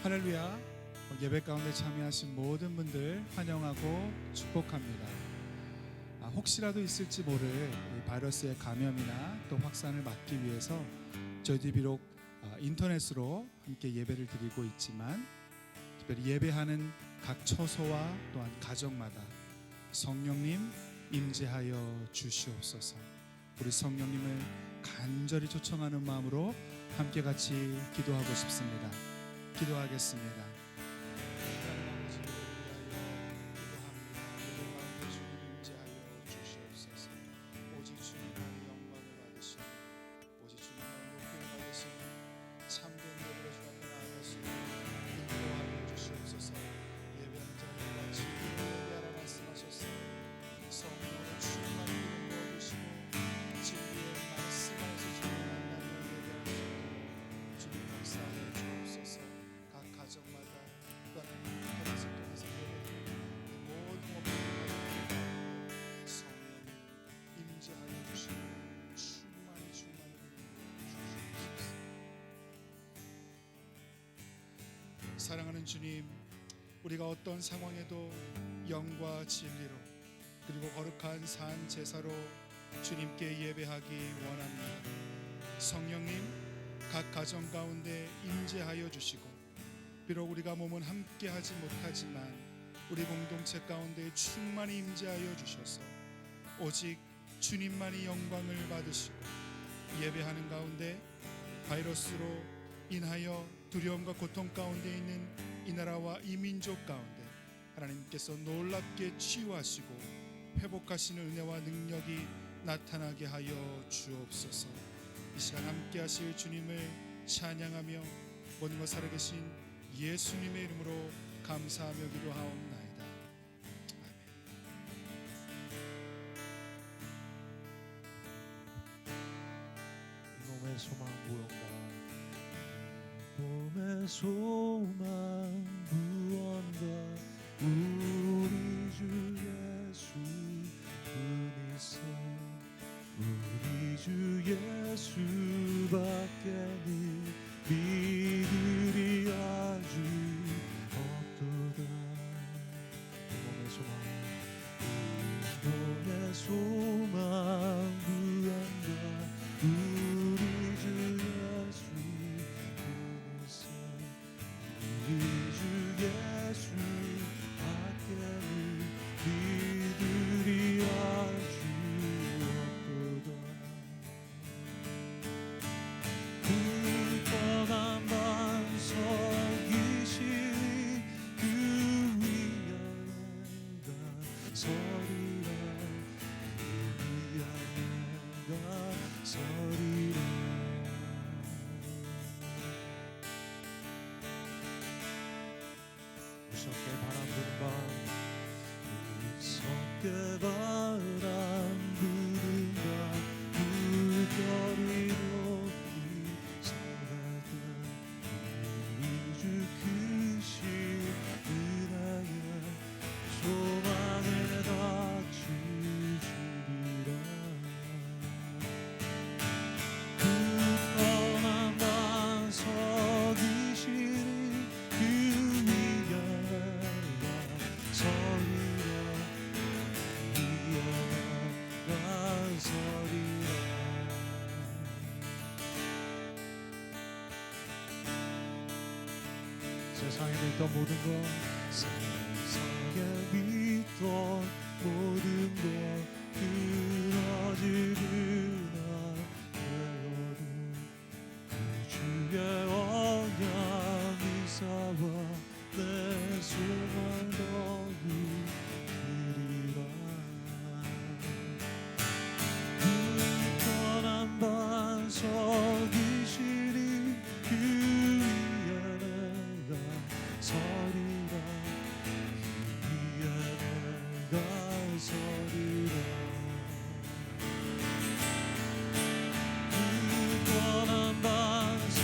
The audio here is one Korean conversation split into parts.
할렐루야. 예배 가운데 참여하신 모든 분들 환영하고 축복합니다. 혹시라도 있을지 모를 이 바이러스의 감염이나 또 확산을 막기 위해서 저희들이 비록 인터넷으로 함께 예배를 드리고 있지만 특별히 예배하는 각 처소와 또한 가정마다 성령님 임재하여 주시옵소서. 우리 성령님을 간절히 초청하는 마음으로 함께 같이 기도하고 싶습니다. 기도하겠습니다. 아버지 위하여 기도합니다. 예배 가운데 주님 임재하여 주시옵소서. 오직 주님만이 영광을 받으시고 오직 주님만이 높임을 받으시는 참된 예배로 주 앞에 나아갈 수 있는 인도하여 주시옵소서. 예배하는 자들과 주님의 예배하라 말씀하셨으니 성령으로 충만히 기름 부어주시고 진리의 말씀 안에서 주님을 만나며 예배할 수 있도록 주님 역사하여 주옵소서. 각 가정마다 또한 인터넷을 통해서 예배드리는 모든 목표를 성령이 임재하여 주시고 충만히 주시옵소서. 사랑하는 주님, 우리가 어떤 상황에도 영과 진리로 그리고 거룩한 산 제사로 주님께 예배하기 원합니다. 성령님, 각 가정 가운데 임재하여 주시고 비록 우리가 몸은 함께 하지 못하지만 우리 공동체 가운데 충만히 임재하여 주셔서 오직 주님만이 영광을 받으시고 예배하는 가운데 바이러스로 인하여 두려움과 고통 가운데 있는 이 나라와 이 민족 가운데 하나님께서 놀랍게 치유하시고 회복하시는 은혜와 능력이 나타나게 하여 주옵소서. 이 시간 함께 하실 주님을 찬양하며 모든 것 살아계신 예수님의 이름으로 감사하며 기도하옵나이다. 아멘. 몸의 소망 무언가, 몸의 소망 무언가, 우리 주 예수 뿐이서 우리 주 예수밖에는 믿으리 아주 없도다. 몸의 소망, 몸의 소망 무언가, 우리 주 예수 뿐이서 우리 주 예수 밖에는 믿으리 아주 없도다. 그 뻔한 반석이시니 그 위에 내가 서리라, 그 위에 내가 서리라. 무섭게 바람 부는 밤, 무섭게 바람 부는 밤, 물결이 높이 서가던 우리 주 크신 은하야 소망에 닥치시리라. 그 뻔한 반석이시니 그 위에 내가 서리라, 위에 내가 서리라. 세상에 믿던 모든 것, 세상에 믿던 모든 것 끊어지구나 되어도 그 주의 언약 미사와 내 소망 너희 그리라. 그 떠난 반석이시니 그 위에 내가 서리라, 그 위에 내가 서리라. 그 떠난 반석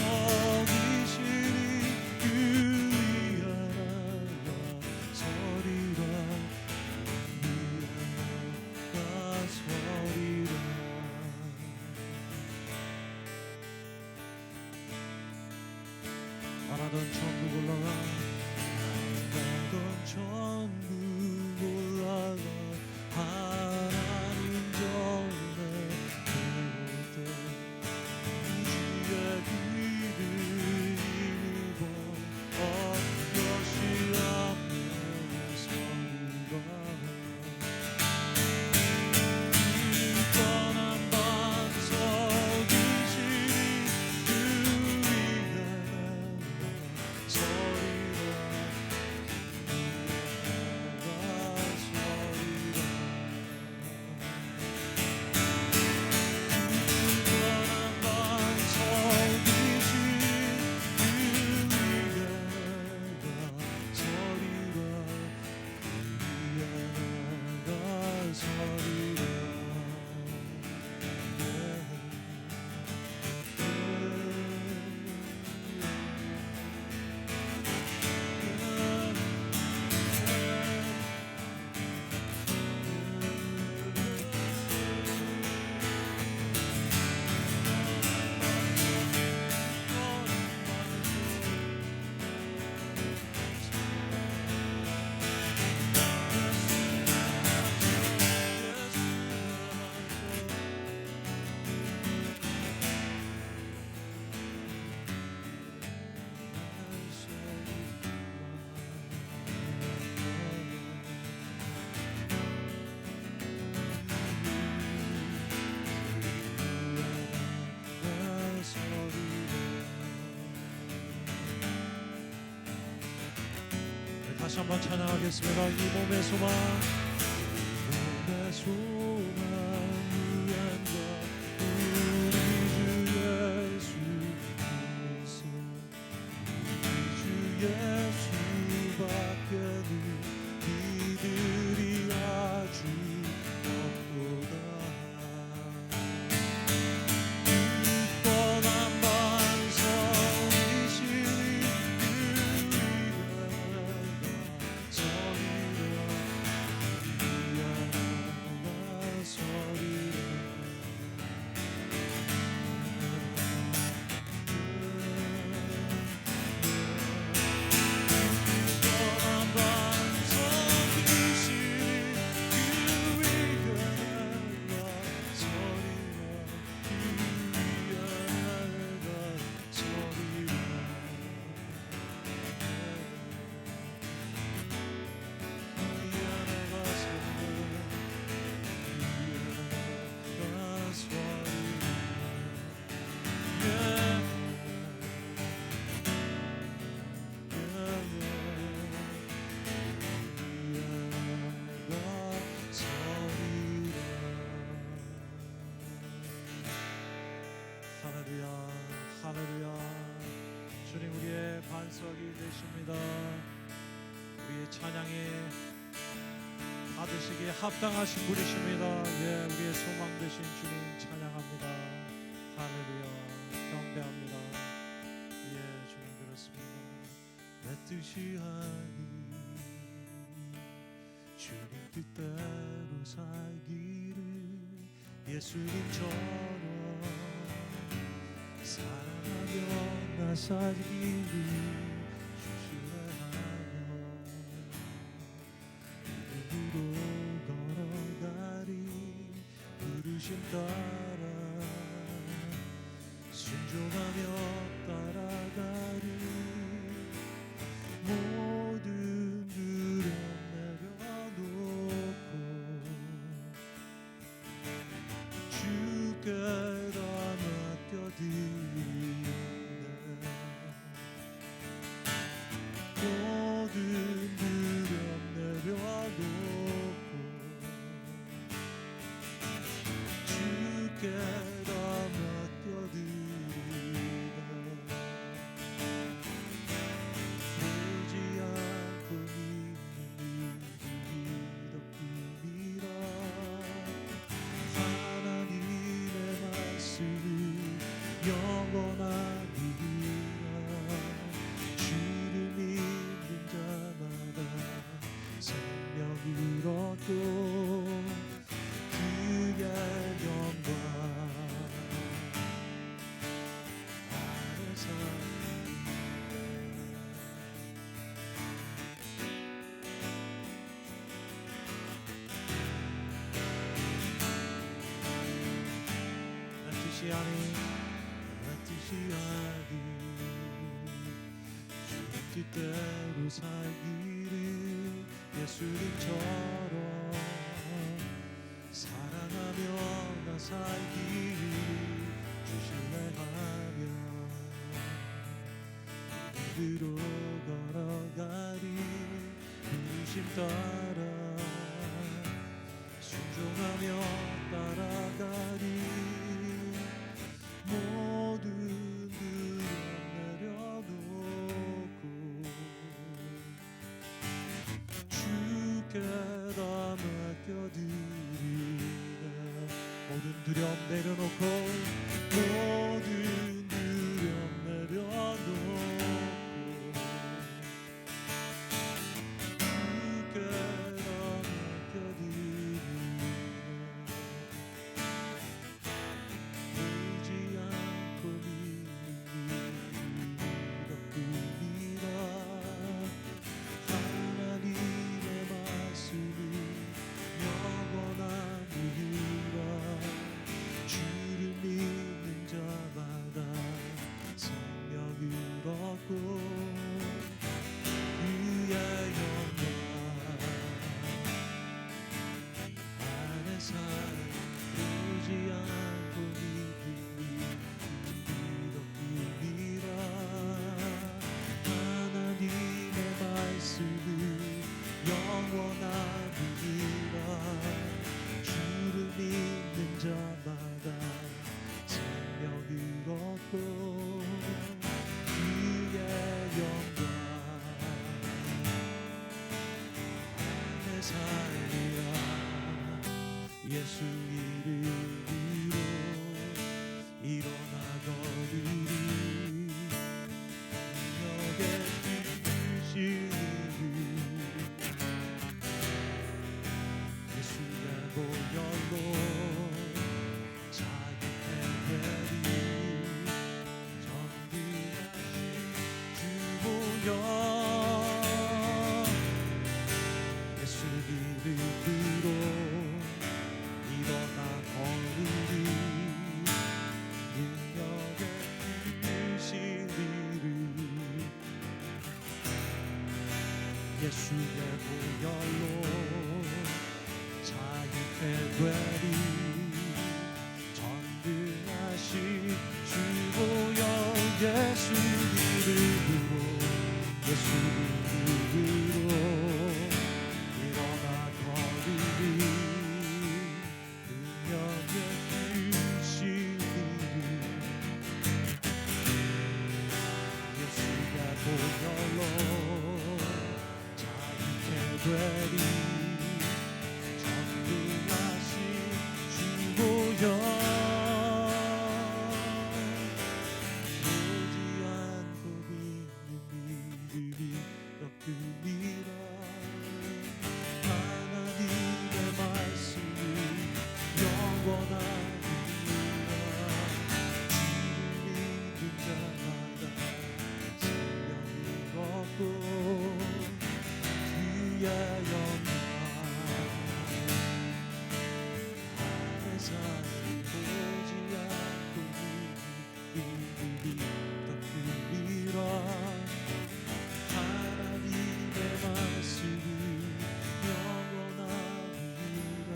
가던 천국 올라가 가던 천국 올라가 하나님 전에 그때 주의 길을 입어 어떠시 앞에 서리가 뻔한 반석이시니 그 위에 서리라 다시 한번 찬양하겠습니다. 이 몸의 소망, 이 몸의 소망 무한과 우리 주 예수 그리스도, 우리 주 예수밖에는 이들이 아주 없도다. 뻔한 반석이시니 그 할렐루야. 주님 우리의 반석이 되십니다. 우리의 찬양에 받으시기에 합당하신 분이십니다. 예, 우리의 소망 되신 주님 찬양합니다. 할렐루야. 경배합니다. 예, 주님 그렇습니다. 내 뜻이 아닌 주님 뜻대로 살기를 예수님처럼 사랑하며 나 살기를 주시라 하며 믿음으로 걸어가리 부르심 따라 순종하며 따라가리 모든 두려움 내려놓고 주께 다 맡겨드리네. 모든 두려움 내려놓고 주께 다 맡겨드리네. 보지 않고 믿는 일이 더 큽니다. 하나님의 말씀이 영원하니라. 주를 믿는 자마다 생명을 얻고 그의 영광 아래 살리라. 안에 내 뜻이 아닌 주의 뜻대로 살기를 예수님처럼 사랑하며 나 살기를 주실래 하며 그로 걸어가리 부르심 따라 순종하며 따라가리 모든 두려움 내려놓고 주께 다 맡겨드리네 모든 두려움 내려놓고 모든 두려움 내려놓고 주께 다 맡겨드리네 울지 않고 믿음이라 하나님의 말씀이 영원함이라 주를 믿는 자마다 생명을 얻고 그의 영광 안에 살아 울지 않고 믿음이라 하나님의 말씀을 영원함이라 주를 믿는 자마다 생명을 얻고 그의 영광 안에 살리라 예수 이름으로 일어나 걸으리 능력의 뜻이니 예수의 보혈로 자유의 되리 전능하신 주 보혈 예수 이름으로 일어나 걸으리 능력의 뜻이리를 예수의 보혈로 자유케 되리 전능하신 주 보혈 예수 이름으로 예수 이름으로 일어나 걸으리 능력의 뜻이리를 예수의 보혈로 자유케 되리 전능하신 주 보혈 보지 않고 믿음이 더 큼이라 하나님의 말씀이 영원하니라 주를 믿는 자마다 생명을 얻고 그의 영광 안에 살리 보지 않고 믿음이 더 큼이라 하나님의 말씀이 영원하니라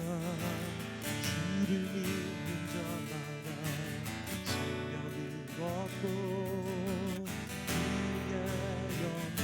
주를 믿는 자마다 생명을 얻고 그의 영광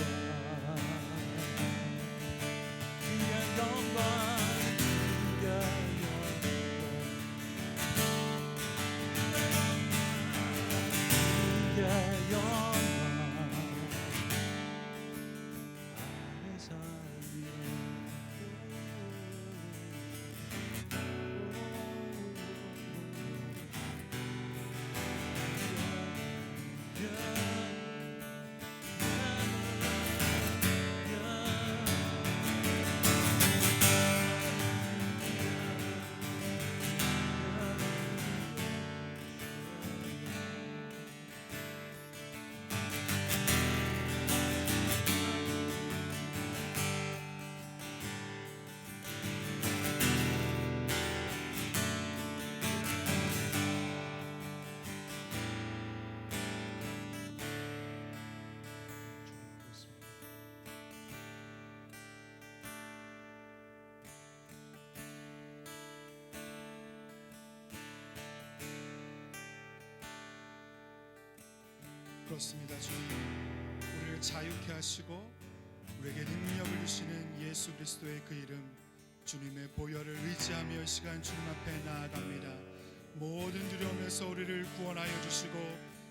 그렇습니다. 주님, 우리를 자유케 하시고 우리에게 능력을 주시는 예수 그리스도의 그 이름, 주님의 보혈을 의지하며 시간 주님 앞에 나아갑니다. 모든 두려움에서 우리를 구원하여 주시고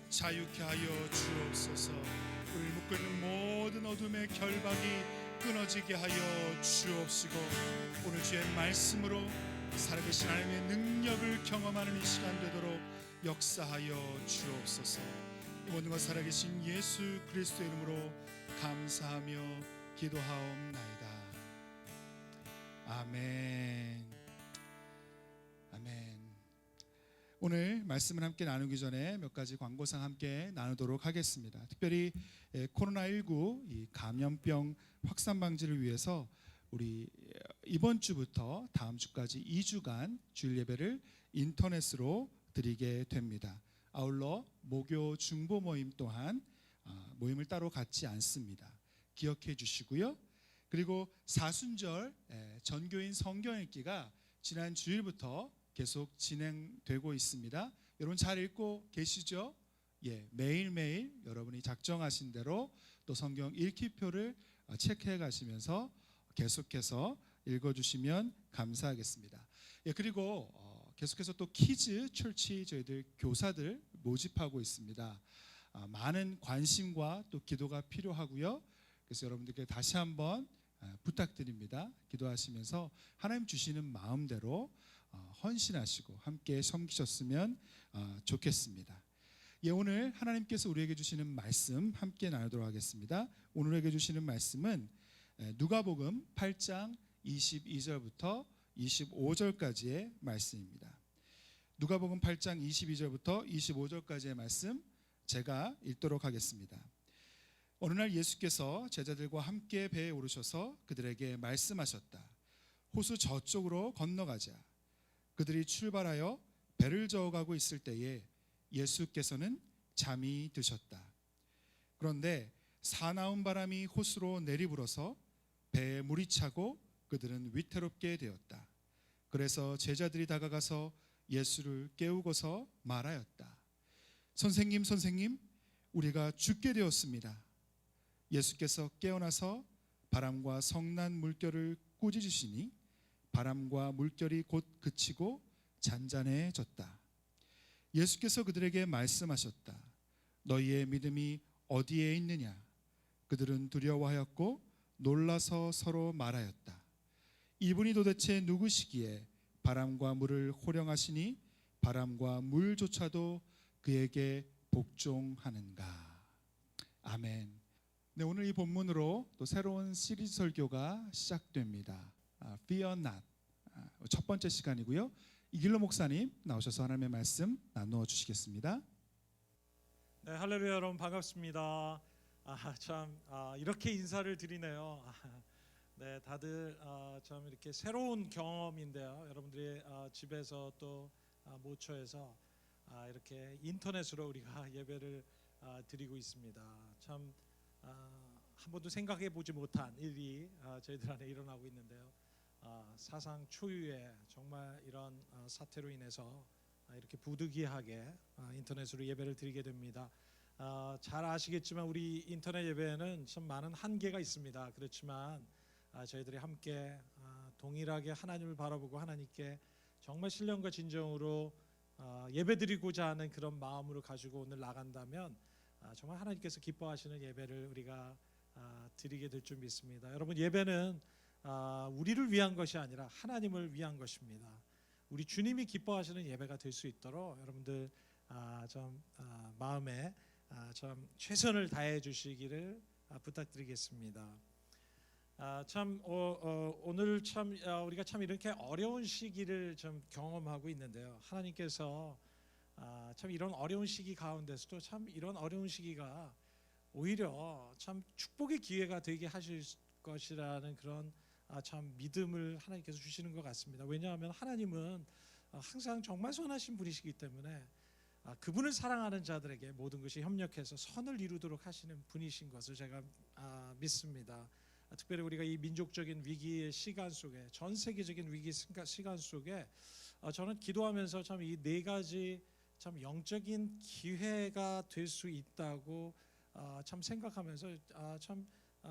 자유케 하여 주옵소서. 우리를 묶고 있는 모든 어둠의 결박이 끊어지게 하여 주옵시고, 오늘 주의 말씀으로 살아계신 하나님의 능력을 경험하는 이 시간 되도록 역사하여 주옵소서. 이 모든 것 살아계신 예수 그리스도의 이름으로 감사하며 기도하옵나이다. 아멘. 아멘. 오늘 말씀을 함께 나누기 전에 몇 가지 광고상 함께 나누도록 하겠습니다. 특별히 코로나19 이 감염병 확산 방지를 위해서 우리 이번 주부터 다음 주까지 2주간 주일 예배를 인터넷으로 드리게 됩니다. 아울러 목요 중보 모임 또한 모임을 따로 갖지 않습니다. 기억해 주시고요. 그리고 사순절 전교인 성경 읽기가 지난 주일부터 계속 진행되고 있습니다. 여러분 잘 읽고 계시죠? 예, 매일매일 여러분이 작정하신 대로 또 성경 읽기표를 체크해 가시면서 계속해서 읽어주시면 감사하겠습니다. 예, 그리고 계속해서 또 키즈 철치 저희들 교사들 모집하고 있습니다. 많은 관심과 또 기도가 필요하고요. 그래서 여러분들께 다시 한번 부탁드립니다. 기도하시면서 하나님 주시는 마음대로 헌신하시고 함께 섬기셨으면 좋겠습니다. 예, 오늘 하나님께서 우리에게 주시는 말씀 함께 나누도록 하겠습니다. 오늘에게 주시는 말씀은 누가복음 8장 22절부터 25절까지의 말씀입니다. 누가복음 8장 22절부터 25절까지의 말씀 제가 읽도록 하겠습니다. 어느 날 예수께서 제자들과 함께 배에 오르셔서 그들에게 말씀하셨다. 호수 저쪽으로 건너가자. 그들이 출발하여 배를 저어가고 있을 때에 예수께서는 잠이 드셨다. 그런데 사나운 바람이 호수로 내리불어서 배에 물이 차고 그들은 위태롭게 되었다. 그래서 제자들이 다가가서 예수를 깨우고서 말하였다. 선생님, 선생님, 우리가 죽게 되었습니다. 예수께서 깨어나서 바람과 성난 물결을 꾸짖으시니 바람과 물결이 곧 그치고 잔잔해졌다. 예수께서 그들에게 말씀하셨다. 너희의 믿음이 어디에 있느냐? 그들은 두려워하였고 놀라서 서로 말하였다. 이분이 도대체 누구시기에 바람과 물을 호령하시니 바람과 물조차도 그에게 복종하는가? 아멘. 네, 오늘 이 본문으로 또 새로운 시리즈 설교가 시작됩니다. Fear Not. 첫 번째 시간이고요. 이길로 목사님 나오셔서 하나님의 말씀 나누어 주시겠습니다. 네, 할렐루야. 여러분 반갑습니다. 이렇게 인사를 드리네요. 네, 다들 참 이렇게 새로운 경험인데요. 여러분들이 집에서 또 모처에서 이렇게 인터넷으로 우리가 예배를 드리고 있습니다. 참 한 번도 생각해 보지 못한 일이 저희들 안에 일어나고 있는데요. 사상 초유의 정말 이런 사태로 인해서 이렇게 부득이하게 인터넷으로 예배를 드리게 됩니다. 잘 아시겠지만 우리 인터넷 예배에는 참 많은 한계가 있습니다. 그렇지만 저희들이 함께 동일하게 하나님을 바라보고 하나님께 정말 신령과 진정으로 예배드리고자 하는 그런 마음으로 가지고 오늘 나간다면 정말 하나님께서 기뻐하시는 예배를 우리가 드리게 될 줄 믿습니다. 여러분, 예배는 우리를 위한 것이 아니라 하나님을 위한 것입니다. 우리 주님이 기뻐하시는 예배가 될 수 있도록 여러분들 마음에 좀 최선을 다해 주시기를 부탁드리겠습니다. 오늘 우리가 참 이렇게 어려운 시기를 좀 경험하고 있는데요. 하나님께서 참 이런 어려운 시기 가운데서도 참 이런 어려운 시기가 오히려 참 축복의 기회가 되게 하실 것이라는 그런 참 믿음을 하나님께서 주시는 것 같습니다. 왜냐하면 하나님은 항상 정말 선하신 분이시기 때문에 그분을 사랑하는 자들에게 모든 것이 협력해서 선을 이루도록 하시는 분이신 것을 제가 믿습니다. 특별히 우리가 이 민족적인 위기의 시간 속에, 전 세계적인 위기 시간 속에 저는 기도하면서 참 이 네 가지 참 영적인 기회가 될 수 있다고 참 생각하면서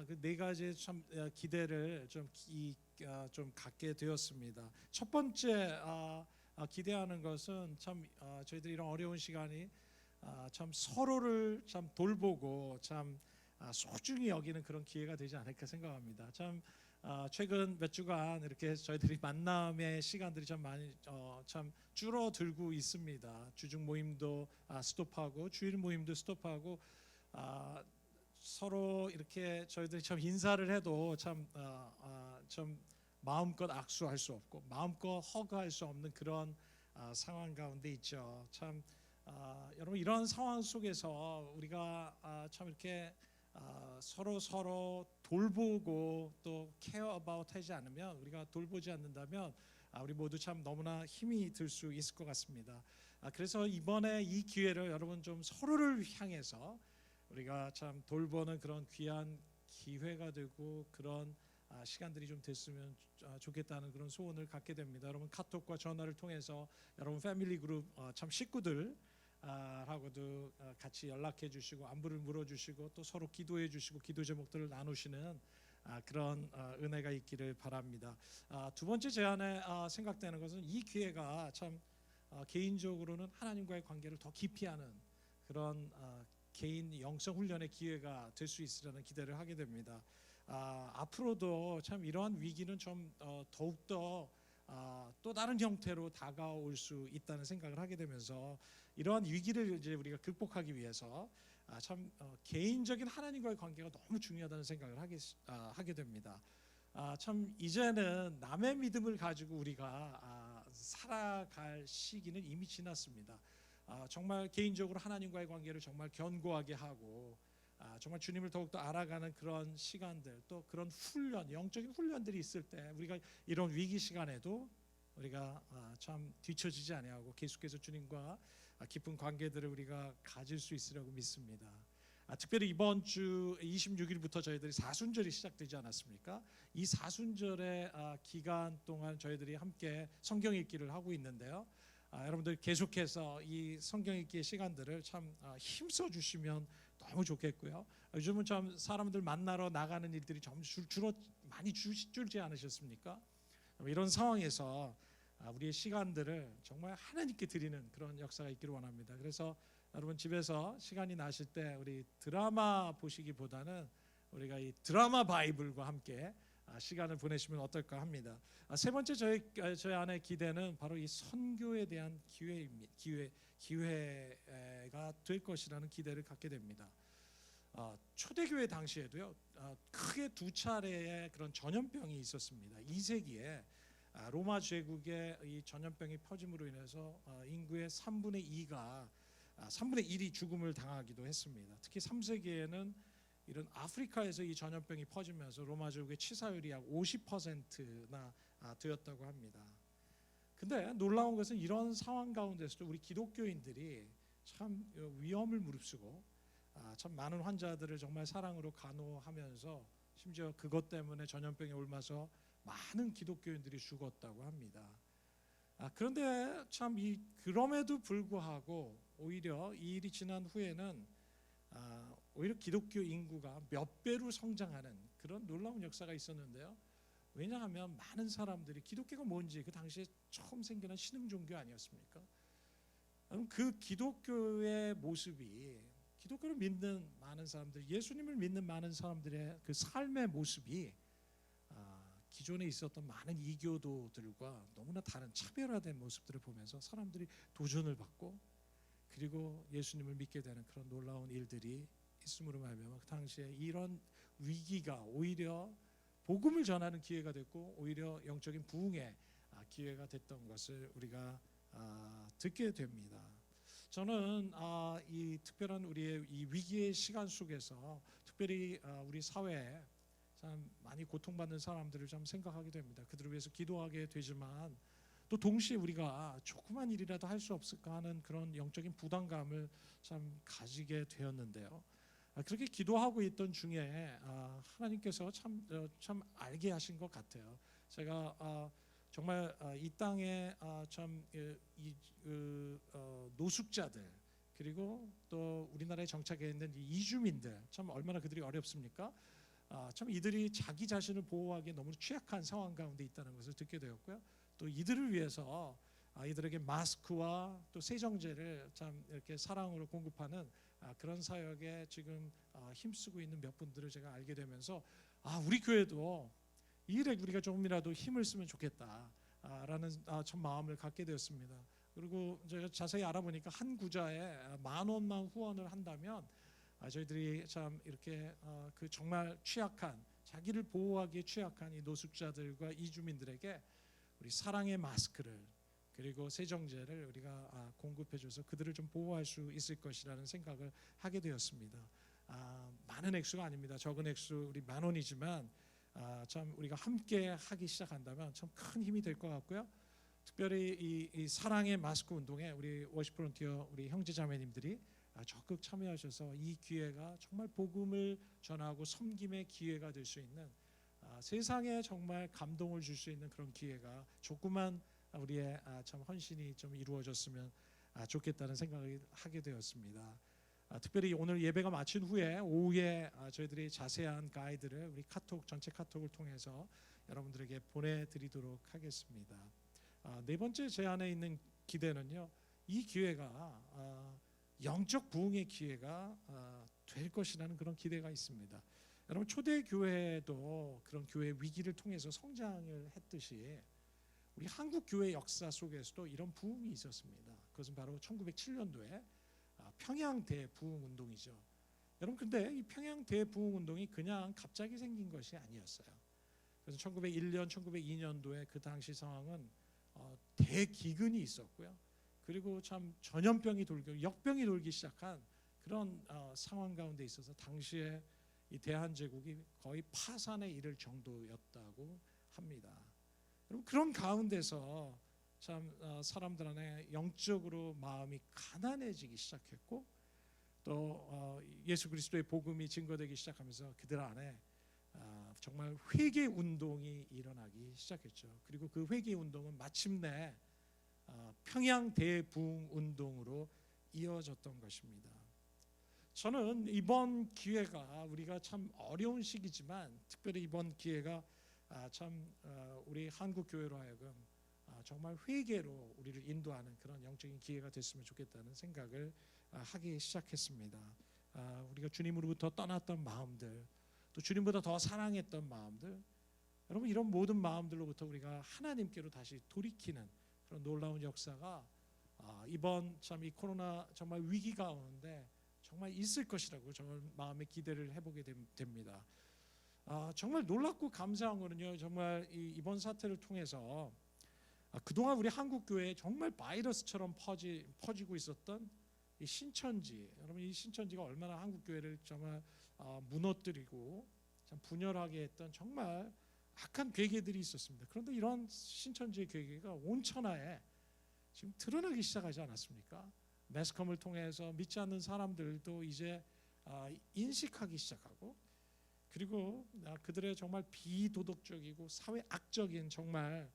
그 네 가지 참 기대를 좀 갖게 되었습니다. 첫 번째 기대하는 것은 참 저희들이 이런 어려운 시간이 참 서로를 참 돌보고 참 소중히 여기는 그런 기회가 되지 않을까 생각합니다. 참 최근 몇 주간 이렇게 저희들이 만남의 시간들이 참 많이 참 줄어들고 있습니다. 주중 모임도 스톱하고 주일 모임도 스톱하고 서로 이렇게 저희들이 참 인사를 해도 참 마음껏 악수할 수 없고 마음껏 허그할 수 없는 그런 상황 가운데 있죠. 참 여러분 이런 상황 속에서 우리가 참 이렇게 서로 돌보고 또 케어 어바웃 하지 않으면 우리가 돌보지 않는다면 우리 모두 참 너무나 힘이 들 수 있을 것 같습니다. 그래서 이번에 이 기회를 여러분 좀 서로를 향해서 우리가 참 돌보는 그런 귀한 기회가 되고 그런 시간들이 좀 됐으면 좋겠다는 그런 소원을 갖게 됩니다. 여러분 카톡과 전화를 통해서 여러분 패밀리 그룹 참 식구들 하고도 같이 연락해 주시고 안부를 물어주시고 또 서로 기도해 주시고 기도 제목들을 나누시는 그런 은혜가 있기를 바랍니다. 두 번째 제안에 생각되는 것은 이 기회가 참 개인적으로는 하나님과의 관계를 더 깊이 하는 그런 개인 영성 훈련의 기회가 될 수 있으라는 기대를 하게 됩니다. 앞으로도 참 이러한 위기는 좀 더욱더 또 다른 형태로 다가올 수 있다는 생각을 하게 되면서 이러한 위기를 이제 우리가 극복하기 위해서 참 개인적인 하나님과의 관계가 너무 중요하다는 생각을 하게 됩니다. 참 이제는 남의 믿음을 가지고 우리가 살아갈 시기는 이미 지났습니다. 정말 개인적으로 하나님과의 관계를 정말 견고하게 하고 정말 주님을 더욱더 알아가는 그런 시간들 또 그런 훈련 영적인 훈련들이 있을 때 우리가 이런 위기 시간에도 우리가 참 뒤처지지 아니하고 계속해서 주님과 깊은 관계들을 우리가 가질 수 있으라고 믿습니다. 특별히 이번 주 26일부터 저희들이 사순절이 시작되지 않았습니까? 이 사순절의 기간 동안 저희들이 함께 성경 읽기를 하고 있는데요. 여러분들 계속해서 이 성경 읽기의 시간들을 참 힘써 주시면 너무 좋겠고요. 요즘은 참 사람들 만나러 나가는 일들이 좀 많이 줄지 않으셨습니까? 이런 상황에서 우리의 시간들을 정말 하나님께 드리는 그런 역사가 있기를 원합니다. 그래서 여러분 집에서 시간이 나실 때 우리 드라마 보시기보다는 우리가 이 드라마 바이블과 함께 시간을 보내시면 어떨까 합니다. 세 번째 저희 안의 기대는 바로 이 선교에 대한 기회가 될 것이라는 기대를 갖게 됩니다. 초대교회 당시에도요 크게 두 차례의 그런 전염병이 있었습니다. 2세기에 로마 제국의 이 전염병이 퍼짐으로 인해서 인구의 3분의 1이 죽음을 당하기도 했습니다. 특히 3세기에는 이런 아프리카에서 이 전염병이 퍼지면서 로마 제국의 치사율이 약 50%나 되었다고 합니다. 근데 놀라운 것은 이런 상황 가운데서도 우리 기독교인들이 참 위험을 무릅쓰고 참 많은 환자들을 정말 사랑으로 간호하면서 심지어 그것 때문에 전염병에 옮아서 많은 기독교인들이 죽었다고 합니다. 그런데 참 그럼에도 불구하고 오히려 이 일이 지난 후에는 오히려 기독교 인구가 몇 배로 성장하는 그런 놀라운 역사가 있었는데요. 왜냐하면 많은 사람들이 기독교가 뭔지 그 당시에 처음 생겨난 신흥 종교 아니었습니까? 그 기독교의 모습이 기독교를 믿는 많은 사람들, 예수님을 믿는 많은 사람들의 그 삶의 모습이 기존에 있었던 많은 이교도들과 너무나 다른 차별화된 모습들을 보면서 사람들이 도전을 받고 그리고 예수님을 믿게 되는 그런 놀라운 일들이 있음으로 말미암아 그 당시에 이런 위기가 오히려 복음을 전하는 기회가 됐고 오히려 영적인 부흥의 기회가 됐던 것을 우리가 듣게 됩니다. 저는 이 특별한 우리의 이 위기의 시간 속에서 특별히 우리 사회에 참 많이 고통받는 사람들을 좀 생각하게 됩니다. 그들을 위해서 기도하게 되지만 또 동시에 우리가 조그만 일이라도 할 수 없을까 하는 그런 영적인 부담감을 참 가지게 되었는데요. 그렇게 기도하고 있던 중에 하나님께서 참 알게 하신 것 같아요. 제가 정말 이 땅에 참 노숙자들, 그리고 또 우리나라에 정착해 있는 이 이주민들, 참 얼마나 그들이 어렵습니까? 참 이들이 자기 자신을 보호하기에 너무 취약한 상황 가운데 있다는 것을 듣게 되었고요. 또 이들을 위해서 이들에게 마스크와 또 세정제를 참 이렇게 사랑으로 공급하는 그런 사역에 지금 힘쓰고 있는 몇 분들을 제가 알게 되면서 우리 교회도 이 일에 우리가 조금이라도 힘을 쓰면 좋겠다라는 참 마음을 갖게 되었습니다. 그리고 제가 자세히 알아보니까 한 구자에 10,000원만 후원을 한다면 저희들이 참 이렇게 그 정말 취약한, 자기를 보호하기에 취약한 이 노숙자들과 이주민들에게 우리 사랑의 마스크를 그리고 세정제를 우리가 공급해줘서 그들을 좀 보호할 수 있을 것이라는 생각을 하게 되었습니다. 많은 액수가 아닙니다. 적은 액수, 우리 10,000원이지만 참 우리가 함께 하기 시작한다면 참 큰 힘이 될 것 같고요. 특별히 이 사랑의 마스크 운동에 우리 워십 프론티어 우리 형제자매님들이 적극 참여하셔서 이 기회가 정말 복음을 전하고 섬김의 기회가 될 수 있는, 세상에 정말 감동을 줄 수 있는 그런 기회가 조그만 우리의 참 헌신이 좀 이루어졌으면 좋겠다는 생각을 하게 되었습니다. 특별히 오늘 예배가 마친 후에 오후에 저희들이 자세한 가이드를 우리 전체 카톡을 통해서 여러분들에게 보내드리도록 하겠습니다. 네 번째 제 안에 있는 기대는요, 이 기회가 영적 부흥의 기회가 될 것이라는 그런 기대가 있습니다. 여러분, 초대교회도 그런 교회 위기를 통해서 성장을 했듯이 우리 한국 교회 역사 속에서도 이런 부흥이 있었습니다. 그것은 바로 1907년도에 평양 대부흥 운동이죠. 여러분, 근데 이 평양 대부흥 운동이 그냥 갑자기 생긴 것이 아니었어요. 그래서 1901년, 1902년도에 그 당시 상황은 대기근이 있었고요. 그리고 참 전염병이 돌고 역병이 돌기 시작한 그런 상황 가운데 있어서 당시에 이 대한제국이 거의 파산에 이를 정도였다고 합니다. 그럼 그런 가운데서 참 사람들 안에 영적으로 마음이 가난해지기 시작했고, 또 예수 그리스도의 복음이 증거되기 시작하면서 그들 안에 정말 회개 운동이 일어나기 시작했죠. 그리고 그 회개 운동은 마침내 평양 대부흥 운동으로 이어졌던 것입니다. 저는 이번 기회가 우리가 참 어려운 시기지만 특별히 이번 기회가 참 우리 한국 교회로 하여금 정말 회개로 우리를 인도하는 그런 영적인 기회가 됐으면 좋겠다는 생각을 하기 시작했습니다. 우리가 주님으로부터 떠났던 마음들, 또 주님보다 더 사랑했던 마음들, 여러분, 이런 모든 마음들로부터 우리가 하나님께로 다시 돌이키는 그런 놀라운 역사가 이번 참 이 코로나 정말 위기 가운데 정말 있을 것이라고 정말 마음의 기대를 해보게 됩니다. 정말 놀랍고 감사한 거는요, 정말 이번 사태를 통해서 그동안 우리 한국 교회에 정말 바이러스처럼 퍼지고 있었던 이 신천지, 여러분, 이 신천지가 얼마나 한국 교회를 정말 무너뜨리고 참 분열하게 했던 정말 악한 괴계들이 있었습니다. 그런데 이런 신천지의 괴계가 온 천하에 지금 드러나기 시작하지 않았습니까? 매스컴을 통해서 믿지 않는 사람들도 이제 인식하기 시작하고, 그리고 그들의 정말 비도덕적이고 사회 악적인 정말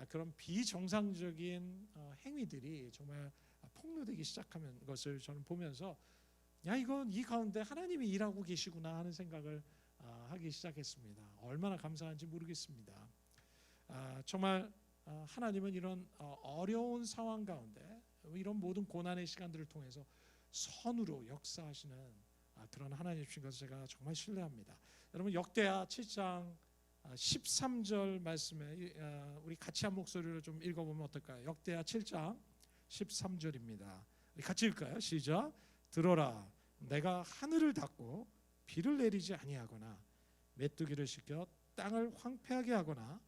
그런 비정상적인 행위들이 정말 폭로되기 시작하는 것을 저는 보면서 이건 이 가운데 하나님이 일하고 계시구나 하는 생각을 하기 시작했습니다. 얼마나 감사한지 모르겠습니다. 정말 하나님은 이런 어려운 상황 가운데 이런 모든 고난의 시간들을 통해서 선으로 역사하시는 그런 하나님이신 것을 제가 정말 신뢰합니다. 여러분, 역대하 7장 13절 말씀에 우리 같이 한 목소리로 좀 읽어보면 어떨까요? 역대하 7장 13절입니다. 우리 같이 읽을까요? 시작. 들어라, 내가 하늘을 닫고 비를 내리지 아니하거나 메뚜기를 시켜 땅을 황폐하게 하거나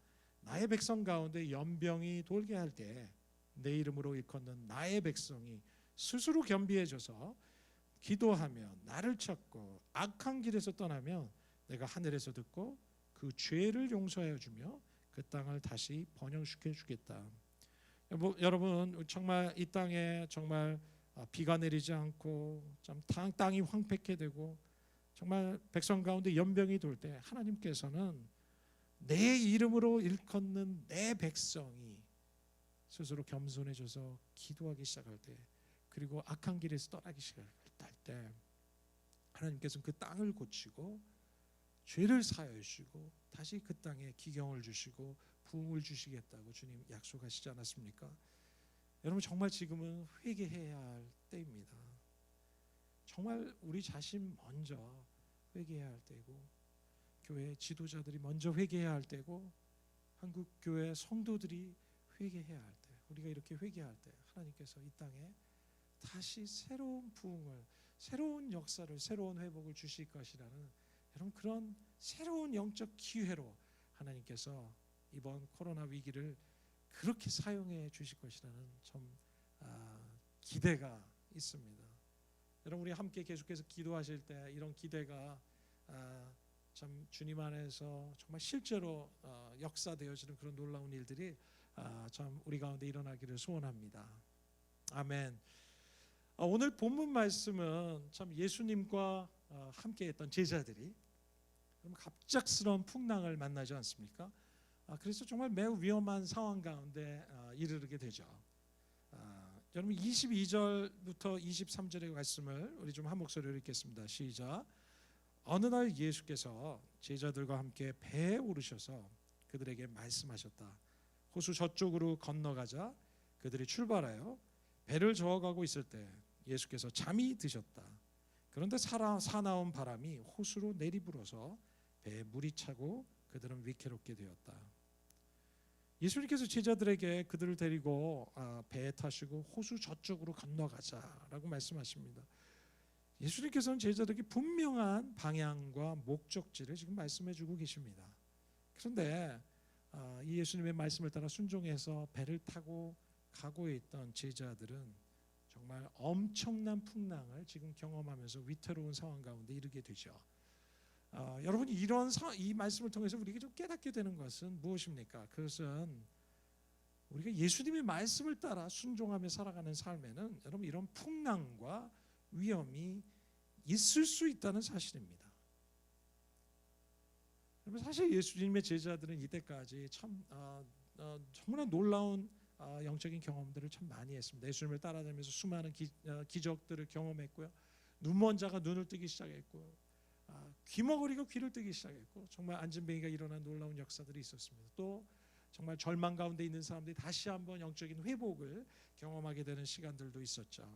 나의 백성 가운데 연병이 돌게 할 때 내 이름으로 일컫는 나의 백성이 스스로 겸비해져서 기도하며 나를 찾고 악한 길에서 떠나면 내가 하늘에서 듣고 그 죄를 용서하여 주며 그 땅을 다시 번영시켜 주겠다. 여러분, 정말 이 땅에 정말 비가 내리지 않고 참 땅이 황폐케 되고 정말 백성 가운데 연병이 돌 때 하나님께서는 내 이름으로 일컫는 내 백성이 스스로 겸손해져서 기도하기 시작할 때, 그리고 악한 길에서 떠나기 시작할 때 하나님께서는 그 땅을 고치고 죄를 사하여 주시고 다시 그 땅에 기경을 주시고 부흥을 주시겠다고 주님 약속하시지 않았습니까? 여러분, 정말 지금은 회개해야 할 때입니다. 정말 우리 자신 먼저 회개해야 할 때고, 교회 지도자들이 먼저 회개해야 할 때고, 한국 교회 성도들이 회개해야 할 때, 우리가 이렇게 회개할 때 하나님께서 이 땅에 다시 새로운 부흥을, 새로운 역사를, 새로운 회복을 주실 것이라는, 여러분, 그런 새로운 영적 기회로 하나님께서 이번 코로나 위기를 그렇게 사용해 주실 것이라는 좀 기대가 있습니다. 여러분, 우리 함께 계속해서 기도하실 때 이런 기대가 참 주님 안에서 정말 실제로 역사되어지는 그런 놀라운 일들이 참 우리 가운데 일어나기를 소원합니다. 아멘. 오늘 본문 말씀은 참 예수님과 함께했던 제자들이 갑작스러운 풍랑을 만나지 않습니까? 그래서 정말 매우 위험한 상황 가운데 이르게 되죠. 여러분, 22절부터 23절의 말씀을 우리 좀 한 목소리로 읽겠습니다. 시작. 어느 날 예수께서 제자들과 함께 배에 오르셔서 그들에게 말씀하셨다. 호수 저쪽으로 건너가자 그들이 출발하여 배를 저어가고 있을 때 예수께서 잠이 드셨다. 그런데 사나운 바람이 호수로 내리불어서 배에 물이 차고 그들은 위태롭게 되었다. 예수님께서 제자들에게 그들을 데리고 배에 타시고 호수 저쪽으로 건너가자라고 말씀하십니다. 예수님께서는 제자들에게 분명한 방향과 목적지를 지금 말씀해주고 계십니다. 그런데 이 예수님의 말씀을 따라 순종해서 배를 타고 가고 있던 제자들은 정말 엄청난 풍랑을 지금 경험하면서 위태로운 상황 가운데 이르게 되죠. 여러분, 이 말씀을 통해서 우리가 좀 깨닫게 되는 것은 무엇입니까? 그것은 우리가 예수님의 말씀을 따라 순종하며 살아가는 삶에는 여러분, 이런 풍랑과 위험이 있을 수 있다는 사실입니다. 여러분, 사실 예수님의 제자들은 이때까지 참 정말 놀라운 영적인 경험들을 참 많이 했습니다. 예수님을 따라다니면서 수많은 기적들을 경험했고요. 눈먼 자가 눈을 뜨기 시작했고, 귀머거리가 귀를 뜨기 시작했고, 정말 안진뱅이가 일어난 놀라운 역사들이 있었습니다. 또 정말 절망 가운데 있는 사람들이 다시 한번 영적인 회복을 경험하게 되는 시간들도 있었죠.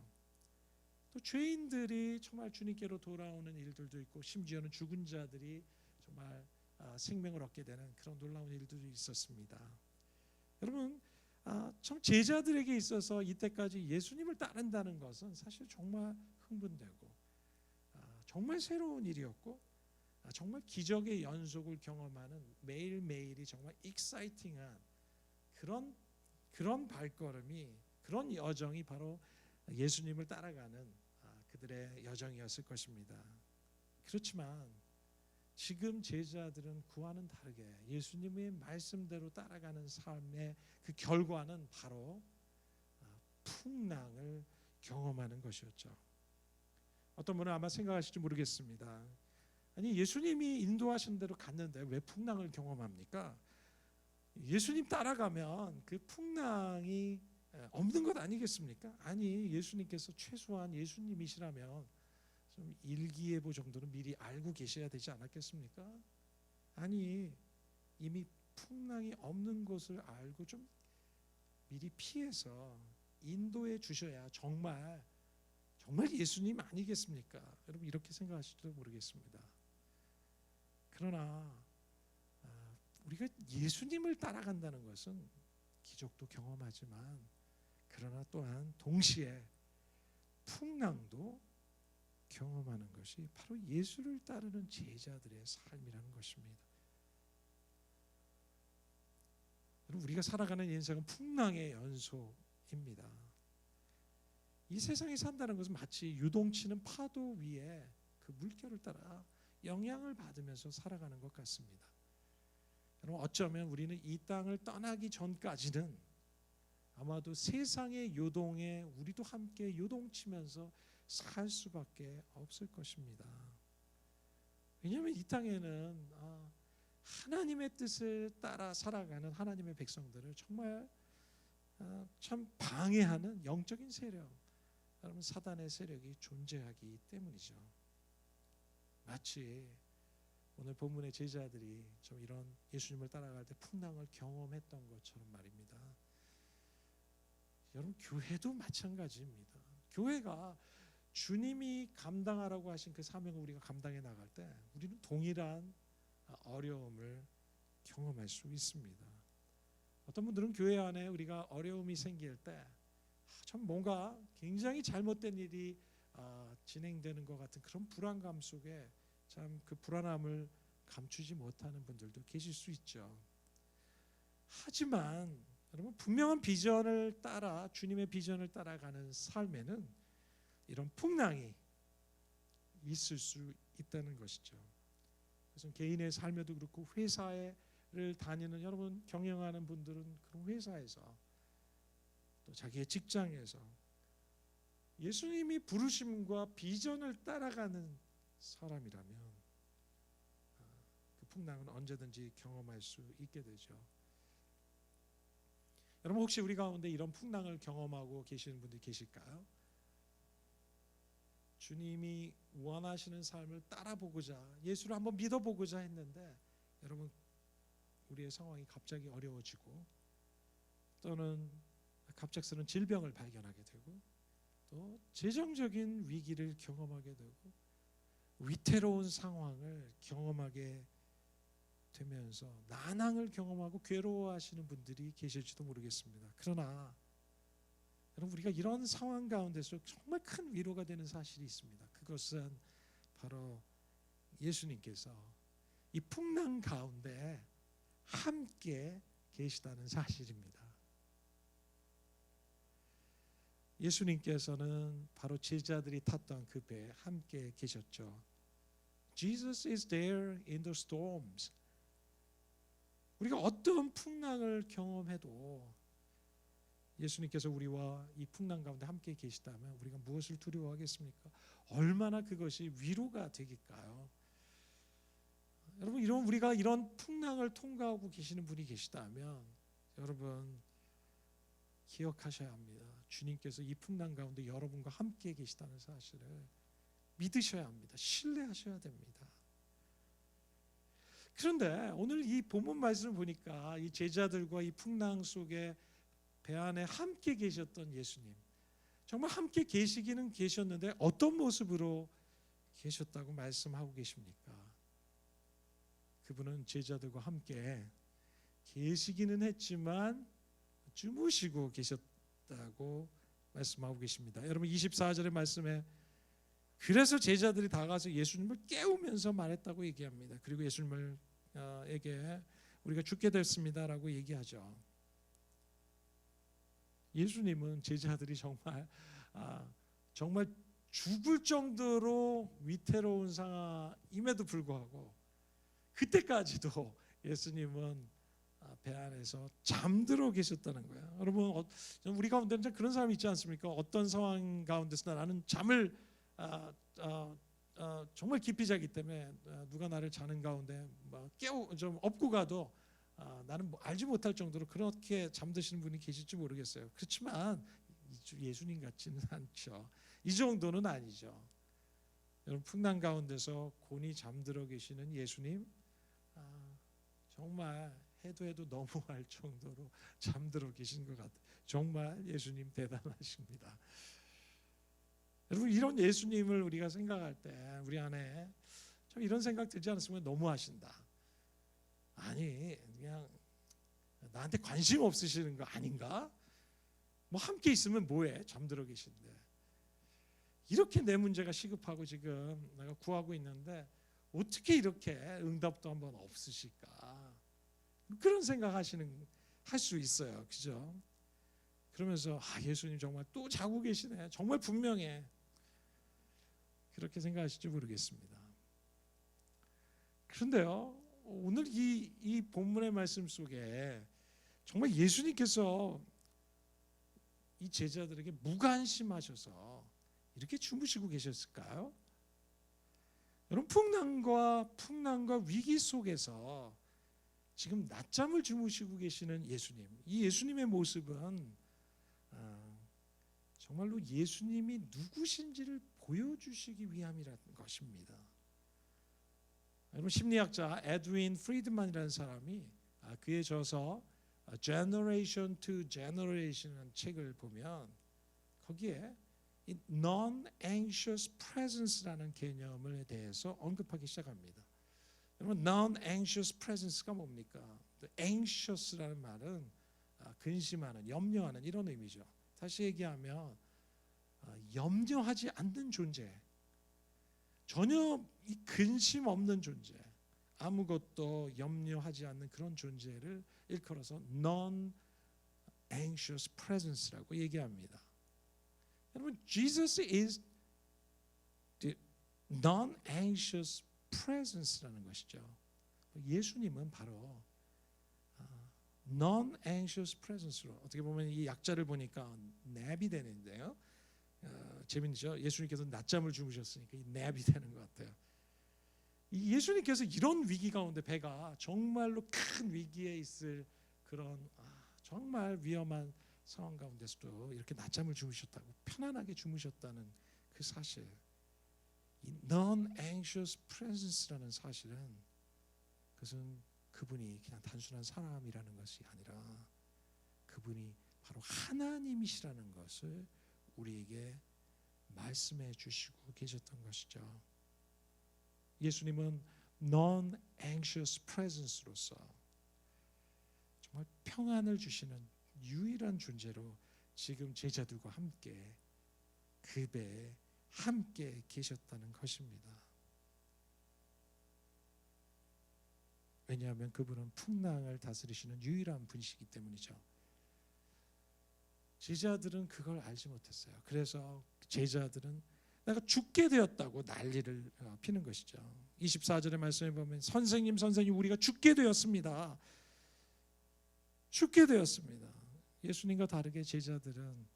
또 죄인들이 정말 주님께로 돌아오는 일들도 있고, 심지어는 죽은 자들이 정말 생명을 얻게 되는 그런 놀라운 일들도 있었습니다. 여러분, 참 제자들에게 있어서 이때까지 예수님을 따른다는 것은 사실 정말 흥분되고 정말 새로운 일이었고, 정말 기적의 연속을 경험하는 매일매일이 정말 익사이팅한 그런 발걸음이, 그런 여정이 바로 예수님을 따라가는 그들의 여정이었을 것입니다. 그렇지만 지금 제자들은 그와는 다르게 예수님의 말씀대로 따라가는 삶의 그 결과는 바로 풍랑을 경험하는 것이었죠. 어떤 분은 아마 생각하실지 모르겠습니다. 아니, 예수님이 인도하신 대로 갔는데 왜 풍랑을 경험합니까? 예수님 따라가면 그 풍랑이 없는 것 아니겠습니까? 아니, 예수님께서 최소한 예수님이시라면 좀 일기예보 정도는 미리 알고 계셔야 되지 않았겠습니까? 아니, 이미 풍랑이 없는 것을 알고 좀 미리 피해서 인도해 주셔야 정말 예수님 아니겠습니까? 여러분, 이렇게 생각하실지도 모르겠습니다. 그러나 우리가 예수님을 따라간다는 것은 기적도 경험하지만, 그러나 또한 동시에 풍랑도 경험하는 것이 바로 예수를 따르는 제자들의 삶이라는 것입니다. 여러분, 우리가 살아가는 인생은 풍랑의 연속입니다. 이 세상에 산다는 것은 마치 유동치는 파도 위에 그 물결을 따라 영향을 받으면서 살아가는 것 같습니다. 여러분, 어쩌면 우리는 이 땅을 떠나기 전까지는 아마도 세상의 요동에 우리도 함께 요동치면서 살 수밖에 없을 것입니다. 왜냐하면 이 땅에는 하나님의 뜻을 따라 살아가는 하나님의 백성들을 정말 참 방해하는 영적인 세력, 여러분 사단의 세력이 존재하기 때문이죠. 마치 오늘 본문의 제자들이 좀 이런 예수님을 따라갈 때 풍랑을 경험했던 것처럼 말입니다. 여러분 교회도 마찬가지입니다. 교회가 주님이 감당하라고 하신 그 사명을 우리가 감당해 나갈 때 우리는 동일한 어려움을 경험할 수 있습니다. 어떤 분들은 교회 안에 우리가 어려움이 생길 때 참 뭔가 굉장히 잘못된 일이 진행되는 것 같은 그런 불안감 속에 참 그 불안함을 감추지 못하는 분들도 계실 수 있죠. 하지만 여러분 분명한 비전을 따라 주님의 비전을 따라가는 삶에는 이런 풍랑이 있을 수 있다는 것이죠. 그래서 개인의 삶에도 그렇고 회사를 다니는 여러분 경영하는 분들은 그런 회사에서 또 자기의 직장에서 예수님이 부르심과 비전을 따라가는 사람이라면 그 풍랑은 언제든지 경험할 수 있게 되죠. 여러분 혹시 우리 가운데 이런 풍랑을 경험하고 계시는 분들이 계실까요? 주님이 원하시는 삶을 따라보고자 예수를 한번 믿어보고자 했는데 여러분 우리의 상황이 갑자기 어려워지고 또는 갑작스러운 질병을 발견하게 되고 또 재정적인 위기를 경험하게 되고 위태로운 상황을 경험하게 되면서 난항을 경험하고 괴로워하시는 분들이 계실지도 모르겠습니다. 그러나 여러분 우리가 이런 상황 가운데서 정말 큰 위로가 되는 사실이 있습니다. 그것은 바로 예수님께서 이 풍랑 가운데 함께 계시다는 사실입니다. 예수님께서는 바로 제자들이 탔던 그 배에 함께 계셨죠. Jesus is there in the storms. 우리가 어떤 풍랑을 경험해도 예수님께서 우리와 이 풍랑 가운데 함께 계시다면 우리가 무엇을 두려워하겠습니까? 얼마나 그것이 위로가 되길까요? 여러분 우리가 이런 풍랑을 통과하고 계시는 분이 계시다면 여러분 기억하셔야 합니다. 주님께서 이 풍랑 가운데 여러분과 함께 계시다는 사실을 믿으셔야 합니다. 신뢰하셔야 됩니다. 그런데 오늘 이 본문 말씀을 보니까 이 제자들과 이 풍랑 속에 배 안에 함께 계셨던 예수님, 정말 함께 계시기는 계셨는데 어떤 모습으로 계셨다고 말씀하고 계십니까? 그분은 제자들과 함께 계시기는 했지만 주무시고 계셨다고 말씀하고 계십니다. 여러분 24절의 말씀에 그래서 제자들이 다가가서 예수님을 깨우면서 말했다고 얘기합니다. 그리고 예수님에게 우리가 죽게 됐습니다라고 얘기하죠. 예수님은 제자들이 정말 죽을 정도로 위태로운 상황임에도 불구하고 그때까지도 예수님은 배 안에서 잠들어 계셨다는 거예요. 여러분 우리 가운데는 그런 사람이 있지 않습니까? 어떤 상황 가운데서 나는 잠을 정말 깊이 자기 때문에 누가 나를 자는 가운데 좀 업고 가도 나는 알지 못할 정도로 그렇게 잠드시는 분이 계실지 모르겠어요. 그렇지만 예수님 같지는 않죠. 이 정도는 아니죠. 여러분 풍랑 가운데서 곤히 잠들어 계시는 예수님 정말 해도 너무할 정도로 잠들어 계신 것 같아요. 정말 예수님 대단하십니다. 여러분 이런 예수님을 우리가 생각할 때 우리 안에 좀 이런 생각 들지 않습니까? 너무하신다. 아니 그냥 나한테 관심 없으시는 거 아닌가? 뭐 함께 있으면 뭐해? 잠들어 계신데 이렇게 내 문제가 시급하고 지금 내가 구하고 있는데 어떻게 이렇게 응답도 한번 없으실까? 그런 생각하시는 할 수 있어요, 그죠? 그러면서 예수님 정말 또 자고 계시네. 정말 분명해. 그렇게 생각하실지 모르겠습니다. 그런데요, 오늘 이 본문의 말씀 속에 정말 예수님께서 이 제자들에게 무관심하셔서 이렇게 주무시고 계셨을까요? 여러분 풍랑과 위기 속에서 지금 낮잠을 주무시고 계시는 예수님, 이 예수님의 모습은 정말로 예수님이 누구신지를 보여주시기 위함이라는 것입니다. 여러분, 심리학자 에드윈 프리드만이라는 사람이 그의 저서 Generation to Generation이라는 책을 보면 거기에 이 non-anxious presence라는 개념에 대해서 언급하기 시작합니다. 여러분, non-anxious presence가 뭡니까? anxious라는 말은 근심하는, 염려하는 이런 의미죠. 다시 얘기하면 염려하지 않는 존재, 전혀 이 근심 없는 존재, 아무것도 염려하지 않는 그런 존재를 일컬어서 non-anxious presence라고 얘기합니다. 여러분, Jesus is the non-anxious presence라는 것이죠. 예수님은 바로 non-anxious presence로, 어떻게 보면 이 약자를 보니까 냅이 되는데요. 재밌죠? 예수님께서 낮잠을 주무셨으니까 이 냅이 되는 것 같아요. 이 예수님께서 이런 위기 가운데, 배가 정말로 큰 위기에 있을 그런 정말 위험한 상황 가운데서도 이렇게 낮잠을 주무셨다고, 편안하게 주무셨다는 그 사실, 이 non-anxious presence라는 사실은 그것은 그분이 그냥 단순한 사람이라는 것이 아니라 그분이 바로 하나님이시라는 것을 우리에게 말씀해 주시고 계셨던 것이죠. 예수님은 non-anxious presence로서 정말 평안을 주시는 유일한 존재로 지금 제자들과 함께 그 배에 함께 계셨다는 것입니다. 왜냐하면 그분은 풍랑을 다스리시는 유일한 분이시기 때문이죠. 제자들은 그걸 알지 못했어요. 그래서 제자들은 내가 죽게 되었다고 난리를 피는 것이죠. 24절의 말씀에 보면 선생님 우리가 죽게 되었습니다. 죽게 되었습니다. 예수님과 다르게 제자들은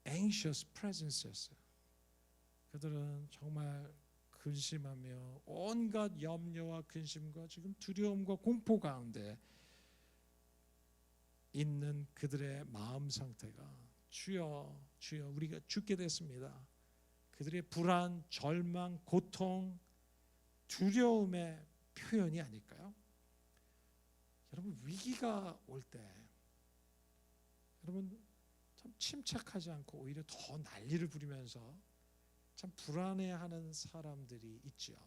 anxious presence였어요. 그들은 정말 근심하며 온갖 염려와 근심과 지금 두려움과 공포 가운데 있는 그들의 마음 상태가 주여 우리가 죽게 됐습니다. 그들의 불안, 절망, 고통, 두려움의 표현이 아닐까요? 여러분, 위기가 올 때 여러분 참 침착하지 않고 오히려 더 난리를 부리면서 참 불안해하는 사람들이 있죠.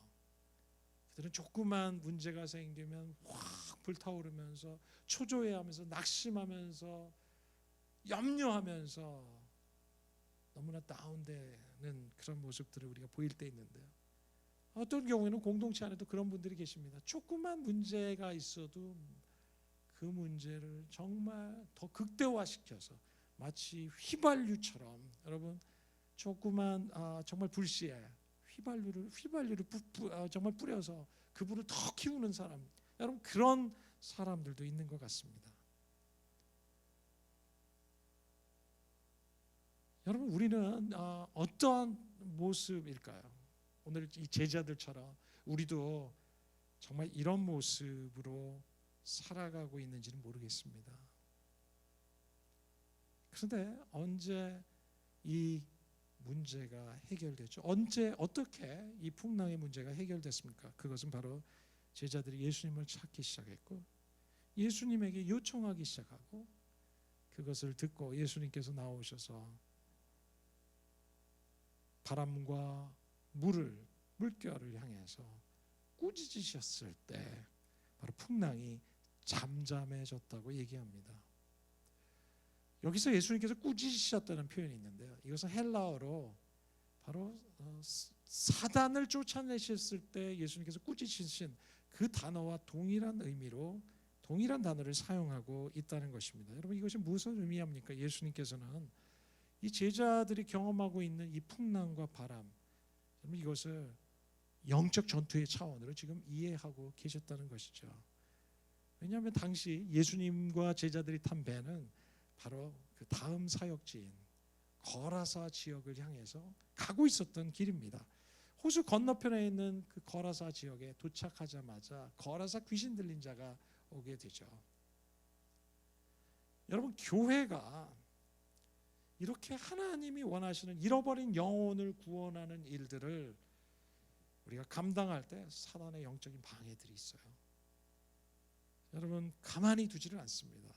그들은 조그만 문제가 생기면 확 불타오르면서 초조해하면서 낙심하면서 염려하면서 너무나 다운되는 그런 모습들을 우리가 보일 때 있는데요. 어떤 경우에는 공동체 안에도 그런 분들이 계십니다. 조그만 문제가 있어도 그 문제를 정말 더 극대화시켜서 마치 휘발유처럼, 여러분, 조그만 정말 불씨에 휘발유를 정말 뿌려서 그 불을 더 키우는 사람, 여러분, 그런 사람들도 있는 것 같습니다. 여러분, 우리는 어떠한 모습일까요? 오늘 이 제자들처럼 우리도 정말 이런 모습으로 살아가고 있는지는 모르겠습니다. 그런데 언제 이 문제가 해결됐죠? 언제 어떻게 이 풍랑의 문제가 해결됐습니까? 그것은 바로 제자들이 예수님을 찾기 시작했고 예수님에게 요청하기 시작하고 그것을 듣고 예수님께서 나오셔서 바람과 물결을 향해서 꾸짖으셨을 때 바로 풍랑이 잠잠해졌다고 얘기합니다. 여기서 예수님께서 꾸짖으셨다는 표현이 있는데요. 이것은 헬라어로 바로 사단을 쫓아내셨을 때 예수님께서 꾸짖으신 그 단어와 동일한 의미로 동일한 단어를 사용하고 있다는 것입니다. 여러분, 이것이 무엇을 의미합니까? 예수님께서는 이 제자들이 경험하고 있는 이 풍랑과 바람, 여러분, 이것을 영적 전투의 차원으로 지금 이해하고 계셨다는 것이죠. 왜냐하면 당시 예수님과 제자들이 탄 배는 바로 그 다음 사역지인 거라사 지역을 향해서 가고 있었던 길입니다. 호수 건너편에 있는 그 거라사 지역에 도착하자마자 거라사 귀신 들린 자가 오게 되죠. 여러분, 교회가 이렇게 하나님이 원하시는 잃어버린 영혼을 구원하는 일들을 우리가 감당할 때 사단의 영적인 방해들이 있어요. 여러분, 가만히 두지를 않습니다.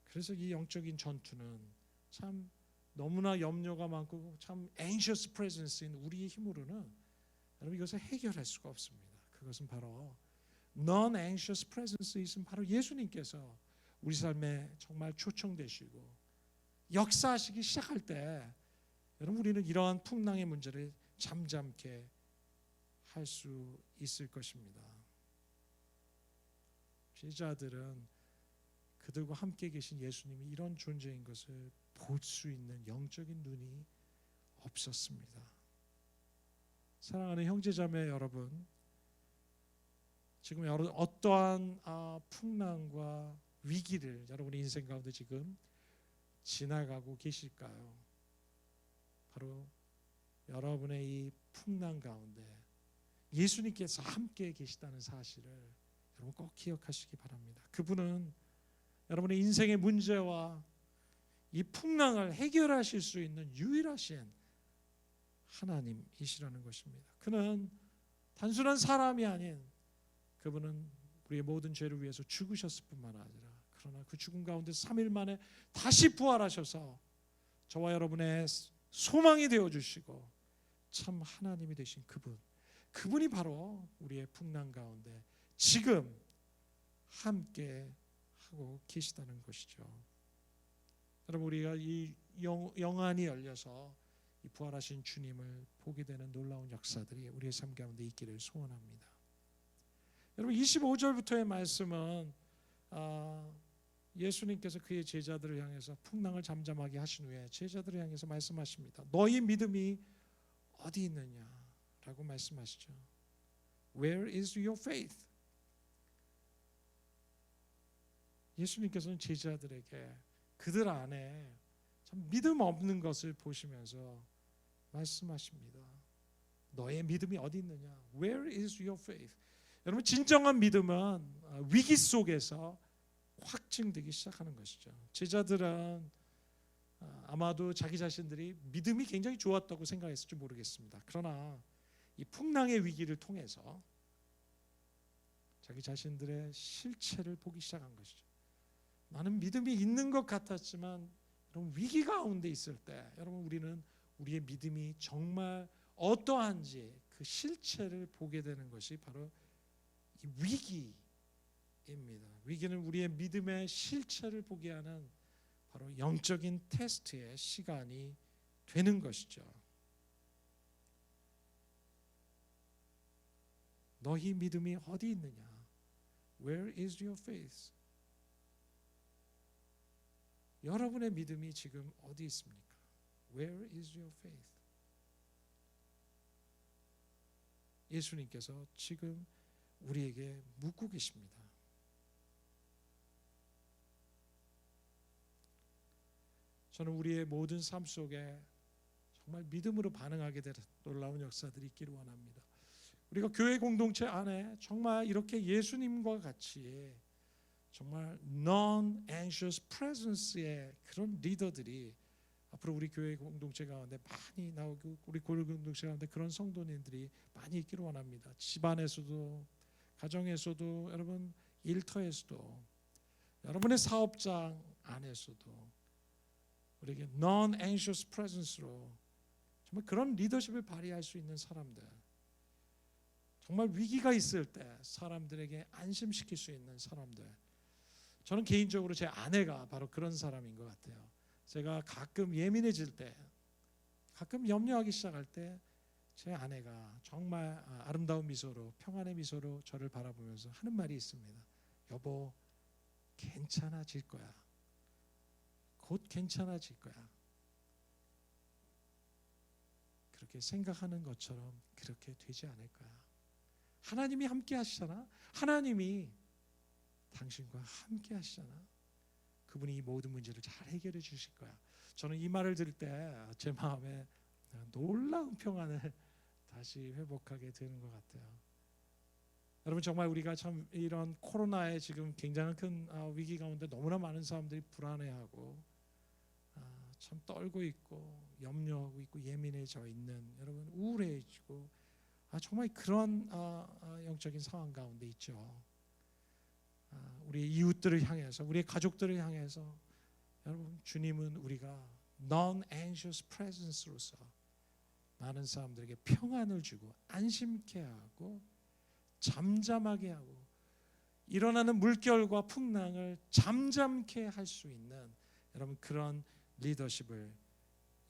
그래서 이 영적인 전투는 참 너무나 염려가 많고 참 anxious presence인 우리의 힘으로는 여러분 이것을 해결할 수가 없습니다. 그것은 바로 non-anxious presence이신 바로 예수님께서 우리 삶에 정말 초청되시고 역사하시기 시작할 때 여러분 우리는 이러한 풍랑의 문제를 잠잠케 할 수 있을 것입니다. 제자들은 그들과 함께 계신 예수님이 이런 존재인 것을 볼 수 있는 영적인 눈이 없었습니다. 사랑하는 형제자매 여러분, 지금 여러분 어떠한 풍랑과 위기를 여러분의 인생 가운데 지금 지나가고 계실까요? 바로 여러분의 이 풍랑 가운데 예수님께서 함께 계시다는 사실을 여러분 꼭 기억하시기 바랍니다. 그분은 여러분의 인생의 문제와 이 풍랑을 해결하실 수 있는 유일하신 하나님이시라는 것입니다. 그는 단순한 사람이 아닌 그분은 우리의 모든 죄를 위해서 죽으셨을 뿐만 아니라 그러나 그 죽음 가운데 3일 만에 다시 부활하셔서 저와 여러분의 소망이 되어주시고 참 하나님이 되신 그분이 바로 우리의 풍랑 가운데 지금 함께 하고 계시다는 것이죠. 여러분 우리가 이 영안이 열려서 이 부활하신 주님을 보게 되는 놀라운 역사들이 우리의 삶 가운데 있기를 소원합니다. 여러분 25절부터의 말씀은 예수님께서 그의 제자들을 향해서 풍랑을 잠잠하게 하신 후에 제자들을 향해서 말씀하십니다. 너희 믿음이 어디 있느냐라고 말씀하시죠. Where is your faith? 예수님께서는 제자들에게 그들 안에 참 믿음 없는 것을 보시면서 말씀하십니다. 너의 믿음이 어디 있느냐? Where is your faith? 여러분 진정한 믿음은 위기 속에서 확증되기 시작하는 것이죠. 제자들은 아마도 자기 자신들이 믿음이 굉장히 좋았다고 생각했을지 모르겠습니다. 그러나 이 풍랑의 위기를 통해서 자기 자신들의 실체를 보기 시작한 것이죠. 나는 믿음이 있는 것 같았지만 여러분 위기 가운데 있을 때 여러분 우리는 우리의 믿음이 정말 어떠한지 그 실체를 보게 되는 것이 바로 이 위기입니다. 위기는 우리의 믿음의 실체를 보게 하는 바로 영적인 테스트의 시간이 되는 것이죠. 너희 믿음이 어디 있느냐? Where is your faith? 여러분의 믿음이 지금 어디 있습니까? Where is your faith? 예수님께서 지금 우리에게 묻고 계십니다. 저는 우리의 모든 삶 속에 정말 믿음으로 반응하게 되는 놀라운 역사들이 있기를 원합니다. 우리가 교회 공동체 안에 정말 이렇게 예수님과 같이 정말 non-anxious presence의 그런 리더들이 앞으로 우리 교회 공동체 가운데 많이 나오고 우리 교회 공동체 가운데 그런 성도님들이 많이 있기를 원합니다. 집안에서도 가정에서도 여러분 일터에서도 여러분의 사업장 안에서도 우리에게 non-anxious presence로 정말 그런 리더십을 발휘할 수 있는 사람들, 정말 위기가 있을 때 사람들에게 안심시킬 수 있는 사람들. 저는 개인적으로 제 아내가 바로 그런 사람인 것 같아요. 제가 가끔 예민해질 때, 가끔 염려하기 시작할 때 제 아내가 정말 아름다운 미소로, 평안의 미소로 저를 바라보면서 하는 말이 있습니다. 여보, 괜찮아질 거야. 곧 괜찮아질 거야. 그렇게 생각하는 것처럼 그렇게 되지 않을 거야. 하나님이 함께 하시잖아. 하나님이 당신과 함께 하시잖아. 그분이 이 모든 문제를 잘 해결해 주실 거야. 저는 이 말을 들을 때 제 마음에 놀라운 평안을 다시 회복하게 되는 것 같아요. 여러분 정말 우리가 참 이런 코로나에 지금 굉장히 큰 위기 가운데 너무나 많은 사람들이 불안해하고 참 떨고 있고 염려하고 있고 예민해져 있는, 여러분 우울해지고 정말 그런 영적인 상황 가운데 있죠. 우리 이웃들을 향해서, 우리의 가족들을 향해서 여러분 주님은 우리가 non-anxious presence로서 많은 사람들에게 평안을 주고 안심케 하고 잠잠하게 하고 일어나는 물결과 풍랑을 잠잠케 할 수 있는 여러분 그런 리더십을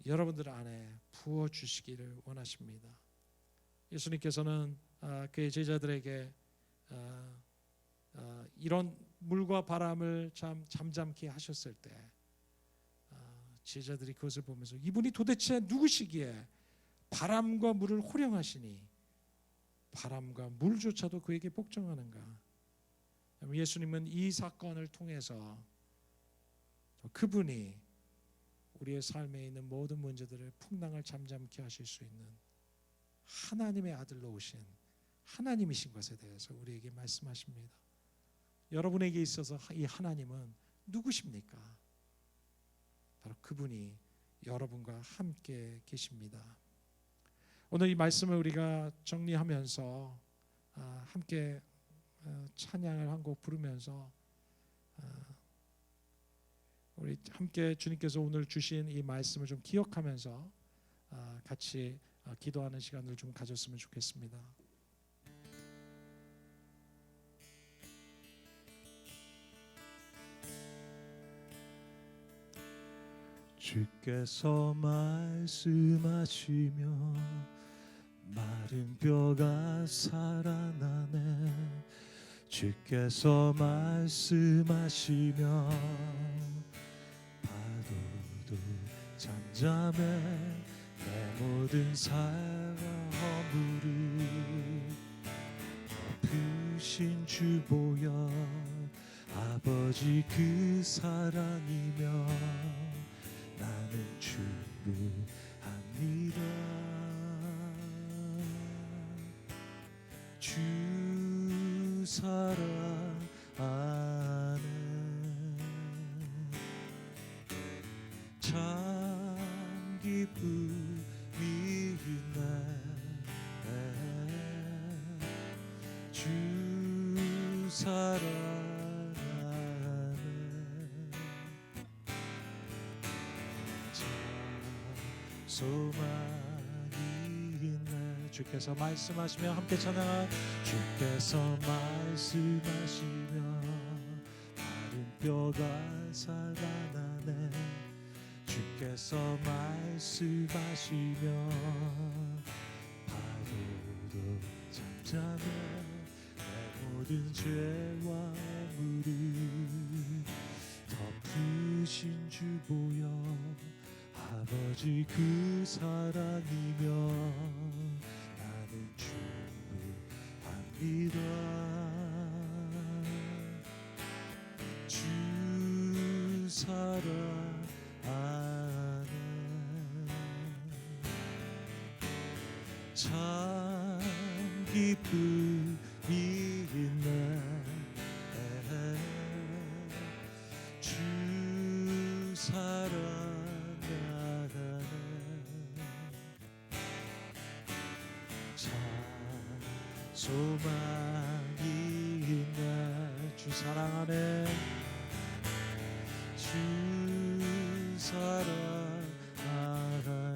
여러분들 안에 부어주시기를 원하십니다. 예수님께서는 그의 제자들에게 이런 물과 바람을 잠잠케 하셨을 때 제자들이 그것을 보면서 이분이 도대체 누구시기에 바람과 물을 호령하시니 바람과 물조차도 그에게 복종하는가. 예수님은 이 사건을 통해서 그분이 우리의 삶에 있는 모든 문제들을 풍랑을 잠잠케 하실 수 있는 하나님의 아들로 오신 하나님이신 것에 대해서 우리에게 말씀하십니다. 여러분에게 있어서 이 하나님은 누구십니까? 바로 그분이 여러분과 함께 계십니다. 오늘 이 말씀을 우리가 정리하면서 함께 찬양을 한 곡 부르면서 우리 함께 주님께서 오늘 주신 이 말씀을 좀 기억하면서 같이 기도하는 시간을 좀 가졌으면 좋겠습니다. 주께서 말씀하시며 마른 뼈가 살아나네. 주께서 말씀하시며 파도도 잠잠해. 내 모든 살과 허물을 덮으신 주 보여 아버지 그 사랑이며 나는 충분합니다. 주 사랑 안에 참 기쁨이 있네. 주 사랑 소망이 있네. 주께서 말씀하시며 함께 찬양하. 주께서 말씀하시며 마른 뼈가 살아나네. 주께서 말씀하시며 파도도 잠잠해. 내 모든 죄와 물을 덮으신 주 보여 아버지 그 사랑이며 나는 충분합니다. 주 사랑 안에 참 기쁨이 있네. 주 사랑 소망이 있네. 주 사랑 안에 주 사랑 안에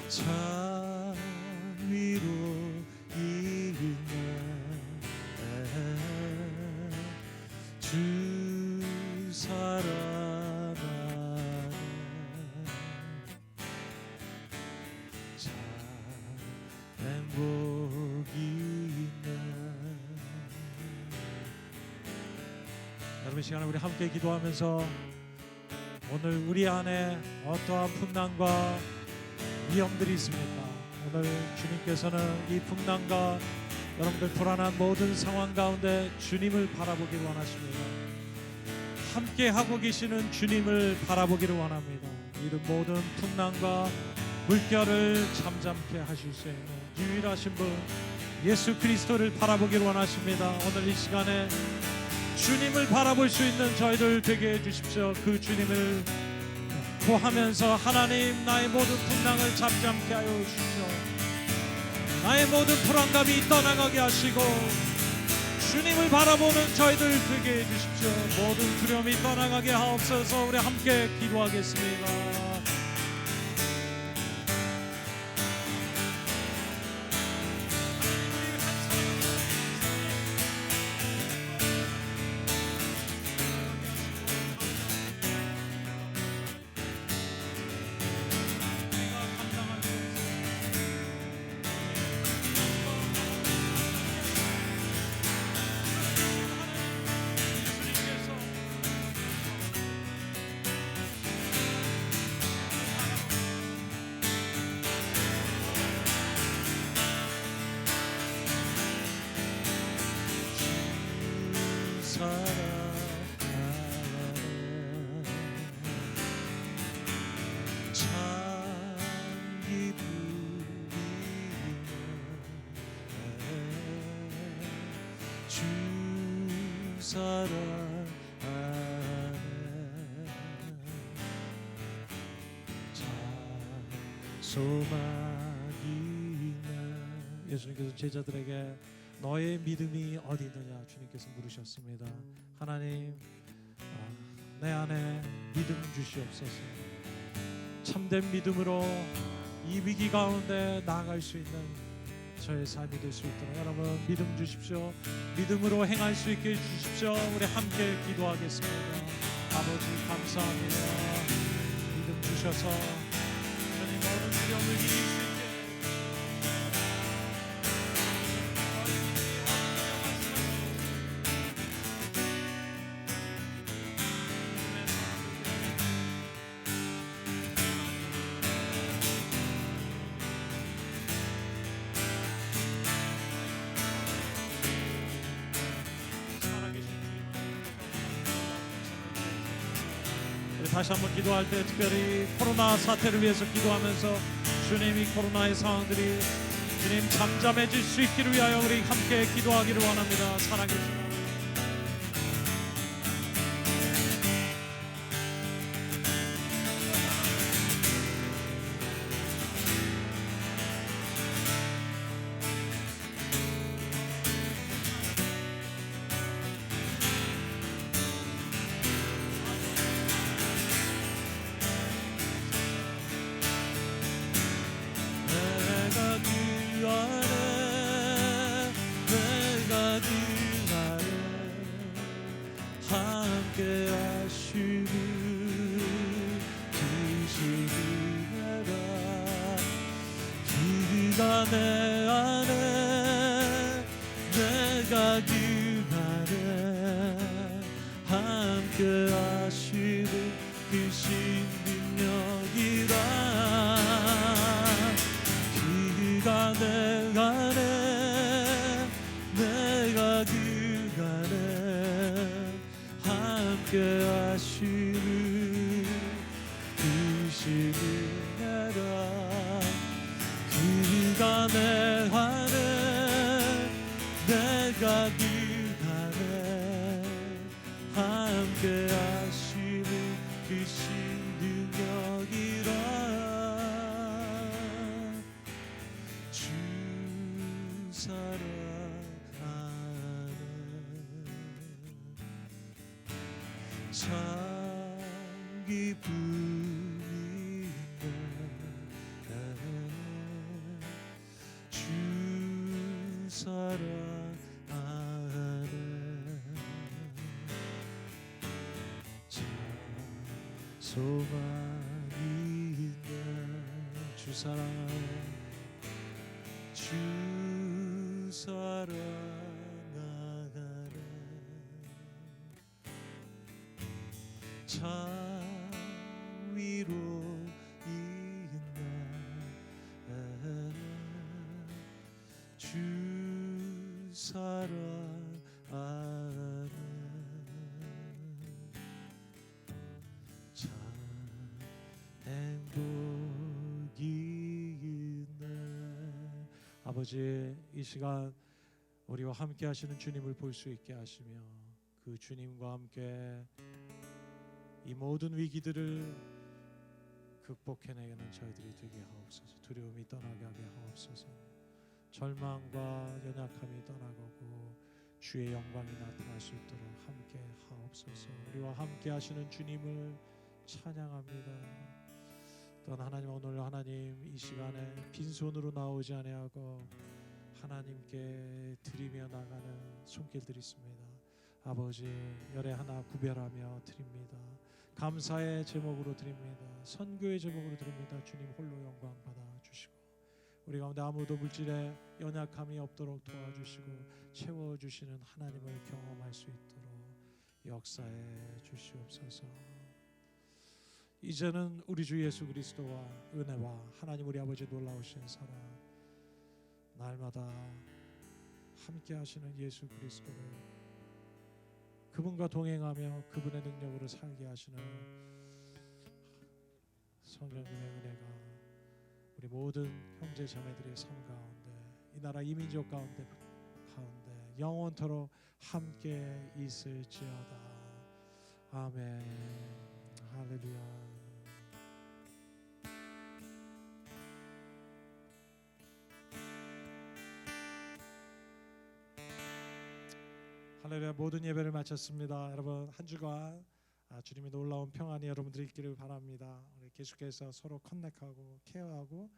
참 위로 있네. 주 사랑 행복이 있네. 여러분 시간에 우리 함께 기도하면서 오늘 우리 안에 어떠한 풍랑과 위험들이 있습니까? 오늘 주님께서는 이 풍랑과 여러분들 불안한 모든 상황 가운데 주님을 바라보기를 원하십니다. 함께 하고 계시는 주님을 바라보기를 원합니다. 이 모든 풍랑과 물결을 잠잠케 하실 수 있는 유일하신 분 예수 그리스도를 바라보길 원하십니다. 오늘 이 시간에 주님을 바라볼 수 있는 저희들 되게 해주십시오. 그 주님을 구하면서 하나님 나의 모든 풍랑을 잠잠케 하여 주십시오. 나의 모든 불안감이 떠나가게 하시고 주님을 바라보는 저희들 되게 해주십시오. 모든 두려움이 떠나가게 하옵소서. 우리 함께 기도하겠습니다. 사랑하네 소망이 있네. 예수님께서 제자들에게 너의 믿음이 어디 있느냐 주님께서 물으셨습니다. 하나님 내 안에 믿음 주시옵소서. 참된 믿음으로 이 위기 가운데 나아갈 수 있는 저의 삶이 될 수 있도록 여러분 믿음 주십시오. 믿음으로 행할 수 있게 해주십시오. 우리 함께 기도하겠습니다. 아버지 감사합니다. 믿음 주셔서 주님 모든 두려움을 이길 수 있게 다시 한번 기도할 때 특별히 코로나 사태를 위해서 기도하면서 주님 이 코로나의 상황들이 주님 잠잠해질 수 있기를 위하여 우리 함께 기도하기를 원합니다. 살아계신 함께 하시는 주시리라. 그가 내 안에 내가 그 안에 함께 하시는 그 신능력이라. 그가 내 안에 내가 그 안에 함께 하시는 그 신이라. 그가 내 안에 내가 그 안에 함께 하시는 그 신능력이라. 주 사랑하네. 참 기쁨이 주 사랑하네. 참 소망이 있네. 주 사랑하네. 주 사랑하네. 참 위로 있네. 주 사랑하네. 참 행복이 아버지, 이 시간 우리와 함께 하시는 주님을 볼 수 있게 하시며 그 주님과 함께 이 모든 위기들을 극복해내는 저희들이 되게 하옵소서. 두려움이 떠나게 하게 하옵소서. 절망과 연약함이 떠나가고 주의 영광이 나타날 수 있도록 함께 하옵소서. 우리와 함께 하시는 주님을 찬양합니다. 또한 하나님, 오늘 하나님 이 시간에 빈손으로 나오지 아니하고 하나님께 드리며 나가는 손길들이 있습니다. 아버지, 열애 하나 구별하며 드립니다. 감사의 제목으로 드립니다. 선교의 제목으로 드립니다. 주님 홀로 영광 받아 주시고 우리 가운데 아무도 물질에 연약함이 없도록 도와주시고 채워주시는 하나님을 경험할 수 있도록 역사해 주시옵소서. 이제는 우리 주 예수 그리스도와 은혜와 하나님 우리 아버지 놀라우신 사랑, 날마다 함께 하시는 예수 그리스도를, 그분과 동행하며 그분의 능력으로 살게 하시는 성령님의 은혜가 우리 모든 형제 자매들의 삶 가운데, 이 나라 이민족 가운데 영원토록 함께 있을지어다. 아멘. 할렐루야. 할렐루야. 모든 예배를 마쳤습니다. 여러분, 한 주간 주님의 놀라운 평안이 여러분들이 있기를 바랍니다. 우리 계속해서 서로 커넥하고 케어하고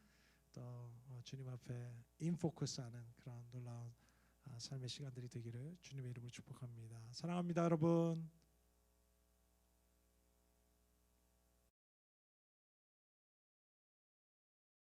또 주님 앞에 인포커스하는 그런 놀라운 삶의 시간들이 되기를 주님의 이름으로 축복합니다. 사랑합니다, 여러분.